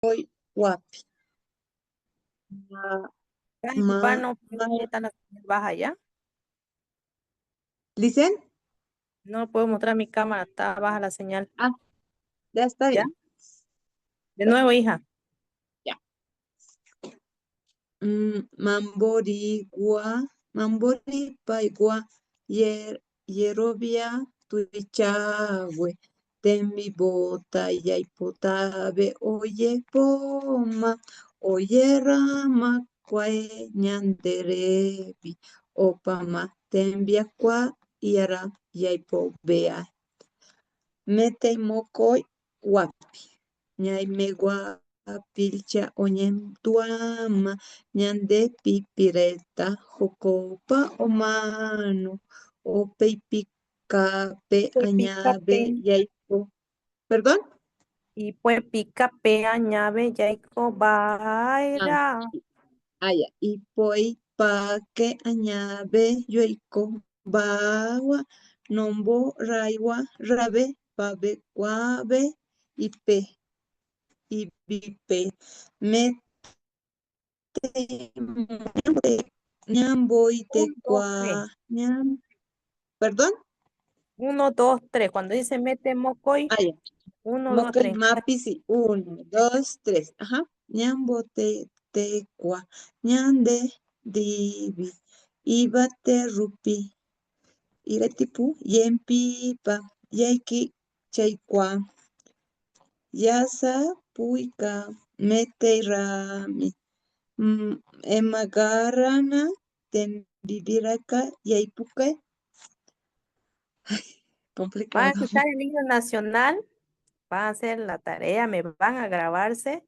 Guapi. Ma, Ay, ma, no, ma. está la señal baja ya. ¿Dicen? No puedo mostrar mi cámara, está baja la señal. Ah, ya está ¿Ya? bien. De Bueno, nuevo, hija. ya. Mamborigua, Mamboripagua, Yerobia, Tuichahue, Temi bota, Yaipotabe, Oye poma, Oye rama, Quae ñanderebi, Opama, Tembia qua, Yara, Yaipobea, Mete mocoy, Guapi. Ñaymegua pilcha oñentuama ñande pipireta jocopa o mano o peipicape Pues pica añabe pe. yaipo. ¿Perdón? Y pues pica pea ñave yaiko Ah, baira. ya. Y poi pa que añabe yoico bagua nombo raiwa rabe pabe guabe y pe y bipe. Ñamboy te Un, dos, tres. ñam. ¿Perdón? Uno, dos, tres. Cuando dice mete mocoy, Ah, ya. uno, dos, Moca y tres. mapis y uno, dos, tres. Ajá. Ñambo te ñande divi. Iba te rupi. Iretipu, yempipa. Yaiki chaikwa. Yasa puika. Mete rami. Emagarana. Tembibiraka. Yaipuke. Van a Complicado. escuchar el himno nacional, van a hacer la tarea, me van a grabarse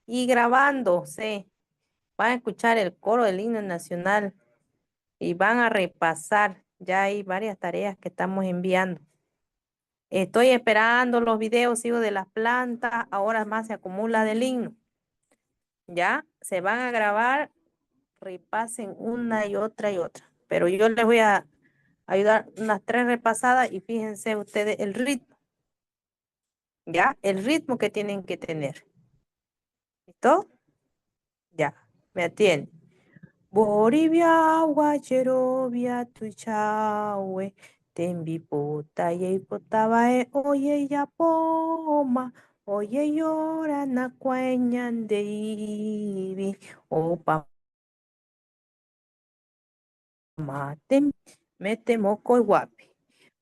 y grabándose. Van a escuchar el coro del himno nacional y van a repasar. Ya hay varias tareas que estamos enviando. Estoy esperando los videos, sigo de las plantas, ahora más se acumula del himno. Ya se van a grabar, repasen una y otra y otra. Pero yo les voy a ayudar unas tres repasadas y fíjense ustedes el ritmo, ya, el ritmo que tienen que tener. ¿Listo? Ya, me atienden. Boribia, guacherovia, tuichawe, tembi pota, ye potabae, oye ya poma, oye llora na cueñan de ibi, opa matem, mete moco y guapi.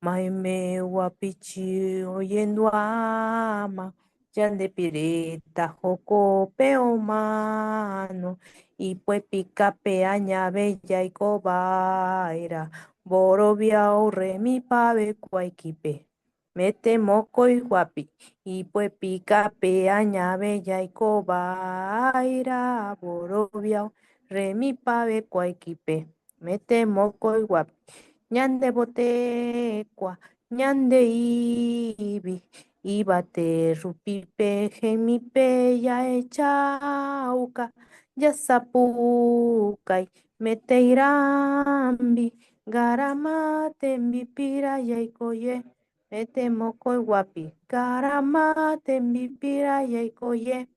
Maime guapichi oyendo ama, yande pireta, joco peo mano, y pues pica peaña bella y cobaira, borobia o mi pave cuaiquipe. Mete moco y guapi, y pues pica peaña bella y cobaira, borobia o mi pave cuaiquipe. Mete moco y guapi. Ñande botekua, ñande ibi, ibate rupipe, gemipe, ya echauca, ya sapucay, meteirambi, garamate, mbipira, ya ikoye, mete moco y guapi, garamate, mbipira, ya ikoye,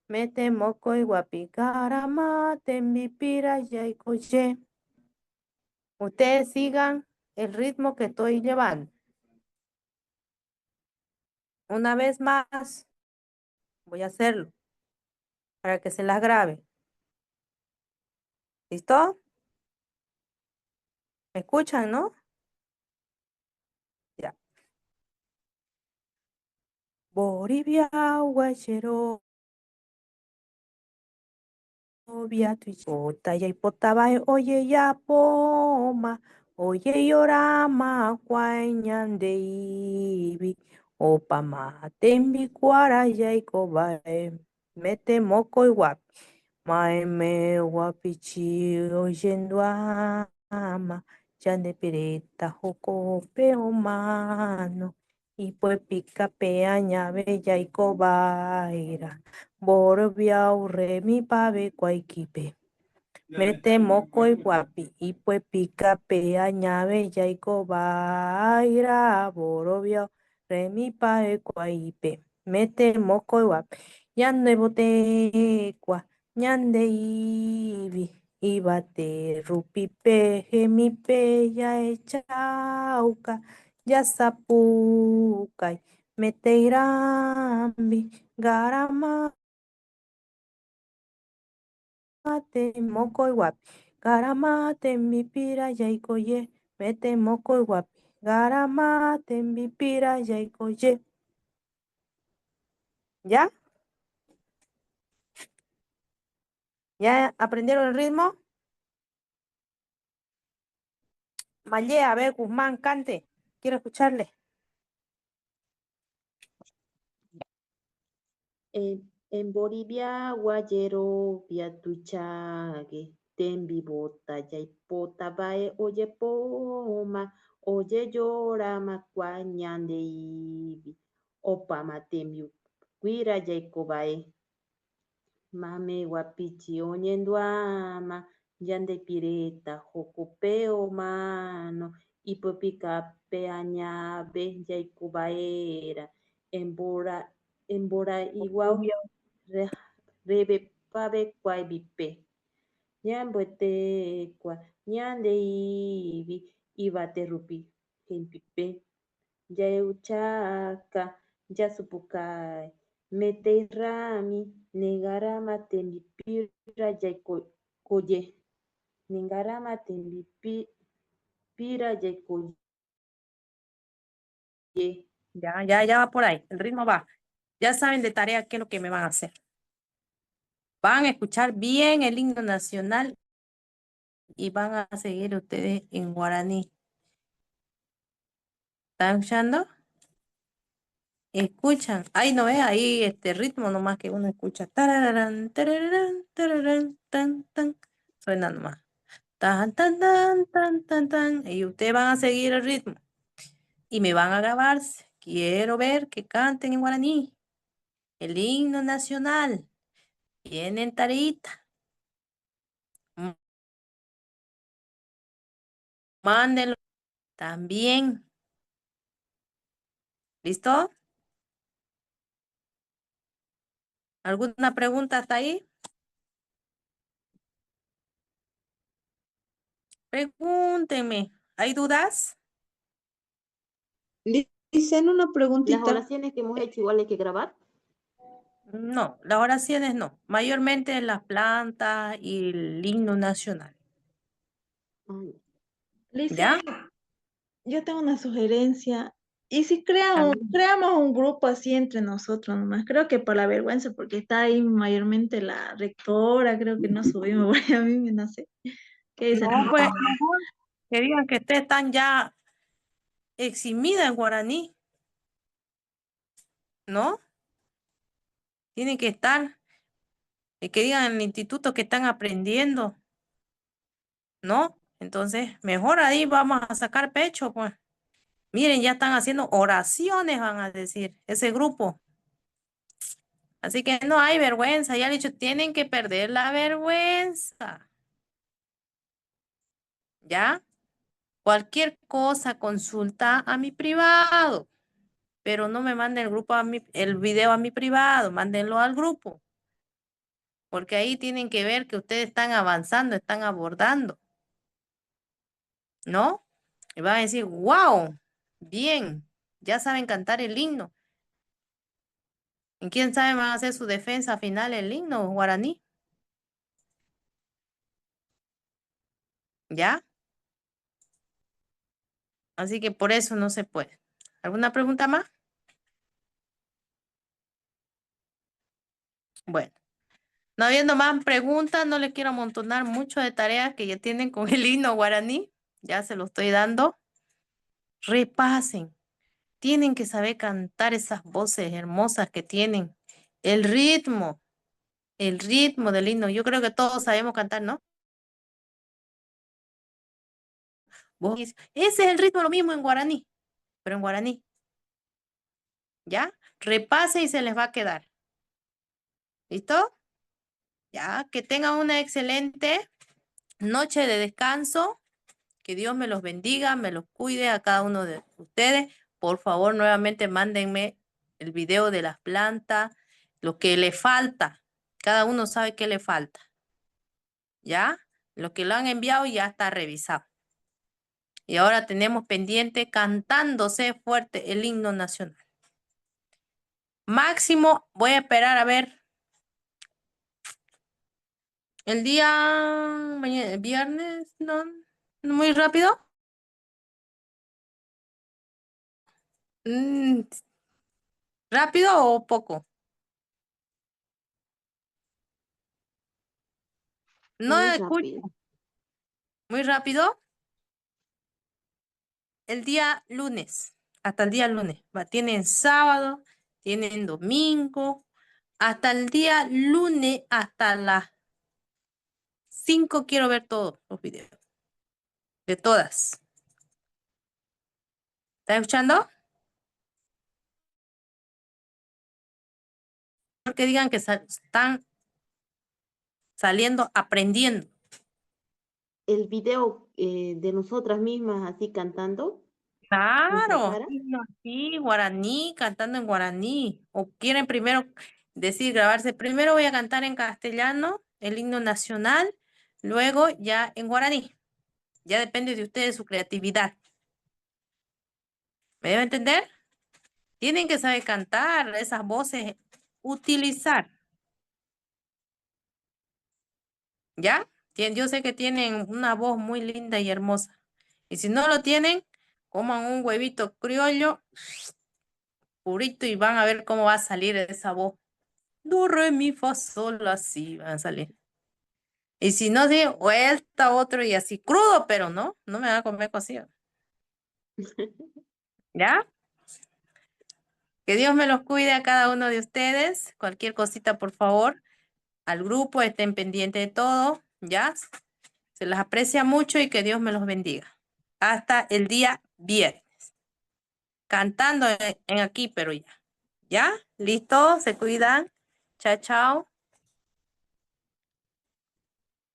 mete moco y guapi, garamate, mbipira, ya ikoye. Ustedes sigan el ritmo que estoy llevando. Una vez más, voy a hacerlo para que se las grabe. ¿Listo? ¿Me escuchan, no? Ya. Boribia, guachero, viatu y pota, ya y potaba, oye, ya poma, oye, yorama, guañan de ibi, opa, matembi, cuara, ya y cobae, mete moco y guapi. Maeme guapichi oyendo ama, chande pireta joko peo mano, y pues pica peaña bella y cobaira, borobia urre mi pave cuaiquipe. Mete moco y guapi, y pues pica peaña bella y cobaira, borobia re mi pave cuaipe. Mete moco y guapi. Ñande botekua, ñande ibi, ibate rupipe, gemipe, ya echauca, ya sapucay, meteirambi, garamate, mocoy guapi, garamate, mipira, yaikoye, mete mocoy guapi, garamate, mipira, yaikoye. ¿Ya? ¿Ya aprendieron el ritmo? Mayé, a ver, Guzmán, cante. Quiero escucharle. En Bolivia, guayero, viatuchague, tembi bota, yaipota, bae, oye poma, oye llora, macuañande ibi, opa matembiu, cuira, yaicobae, mame guapichi, oñenduama, yande pireta, jocopeo, mano, ipopica, peañabe, yaicobaera, embora, embora igual, rebe pabe kwai bipe. Ñamboete kwa ñande ibi ibate rupi kempipe. Yauchaka yasupukai. Mete rami negarama tembipira koye. Negarama tembipira koye. Ya va por ahí. El ritmo va. Ya saben de tarea qué es lo que me van a hacer. Van a escuchar bien el himno nacional y van a seguir ustedes en guaraní. ¿Están escuchando? Escuchan. Ahí no es, ahí este ritmo nomás que uno escucha. Tarararán, tarararán, tarararán, tan, tan. Suena nomás. Tan, tan, tan, tan, tan, tan. Y ustedes van a seguir el ritmo. Y me van a grabarse. Quiero ver que canten en guaraní. El himno nacional. Tienen tareita. Mándenlo también. ¿Listo? ¿Alguna pregunta hasta ahí? Pregúntenme. ¿Hay dudas? Dicen una Las preguntita. oraciones que hemos hecho igual hay que grabar. No, las oraciones no. Mayormente las plantas y el himno nacional. ¿Ya? Lizzie, yo tengo una sugerencia. ¿Y si También. creamos un grupo así entre nosotros nomás? Creo que por la vergüenza, porque está ahí mayormente la rectora, creo que no subimos, porque a mí me no sé. ¿Qué dicen? No, pues mejor que digan que ustedes están ya eximidas en guaraní, ¿no? Tienen que estar, que digan en el instituto que están aprendiendo, ¿no? Entonces, mejor ahí vamos a sacar pecho, pues. Miren, ya están haciendo oraciones, van a decir, ese grupo. Así que no hay vergüenza, ya he dicho, tienen que perder la vergüenza. ¿Ya? Cualquier cosa, consulta a mi privado, pero no me manden el video a mi privado, mándenlo al grupo, porque ahí tienen que ver que ustedes están avanzando, están abordando, ¿no? Y van a decir, wow, bien, ya saben cantar el himno. ¿Y quién sabe van a hacer su defensa final el himno guaraní? ¿Ya? Así que por eso no se puede. ¿Alguna pregunta más? Bueno, no habiendo más preguntas, no les quiero amontonar mucho de tareas que ya tienen con el himno guaraní. Ya se lo estoy dando. Repasen. Tienen que saber cantar esas voces hermosas que tienen. El el ritmo del himno. Yo creo que todos sabemos cantar, ¿no? Ese es el ritmo, lo mismo en guaraní, pero en guaraní. ¿Ya? Repase y se les va a quedar. ¿Listo? Ya, que tengan una excelente noche de descanso. Que Dios me los bendiga, me los cuide a cada uno de ustedes. Por favor, nuevamente mándenme el video de las plantas, lo que le falta. Cada uno sabe qué le falta. ¿Ya? Lo que lo han enviado ya está revisado. Y ahora tenemos pendiente cantándose fuerte el himno nacional. Máximo, voy a esperar a ver. El día viernes, ¿no? ¿Muy rápido? Mm, ¿Rápido o poco? No Muy escucho. rápido. ¿Muy rápido? El día lunes, hasta el día lunes. Tienen sábado, tienen domingo, hasta el día lunes, hasta las 5 quiero ver todos los videos. De todas. ¿Están escuchando? Porque digan que están saliendo, aprendiendo. El video de nosotras mismas así cantando, nuestra Claro, cara. himno así, guaraní, cantando en guaraní. O quieren primero decir, grabarse. Primero voy a cantar en castellano, el himno nacional, luego ya en guaraní. Ya depende de ustedes su creatividad. ¿Me deben entender? Tienen que saber cantar esas voces, utilizar. ¿Ya? Yo sé que tienen una voz muy linda y hermosa. Y si no lo tienen, coman un huevito criollo purito y van a ver cómo va a salir esa voz. Do, re, mi, fa, sol, así van a salir. Y si no, sí, vuelta otro y así crudo, pero no me van a comer cocido. ¿Ya? Que Dios me los cuide a cada uno de ustedes. Cualquier cosita, por favor, al grupo, estén pendientes de todo, ¿ya? Se les aprecia mucho y que Dios me los bendiga. Hasta el día viernes. Cantando en aquí, pero ya. ¿Ya? ¿Listo? ¿Se cuidan? Chao, chao.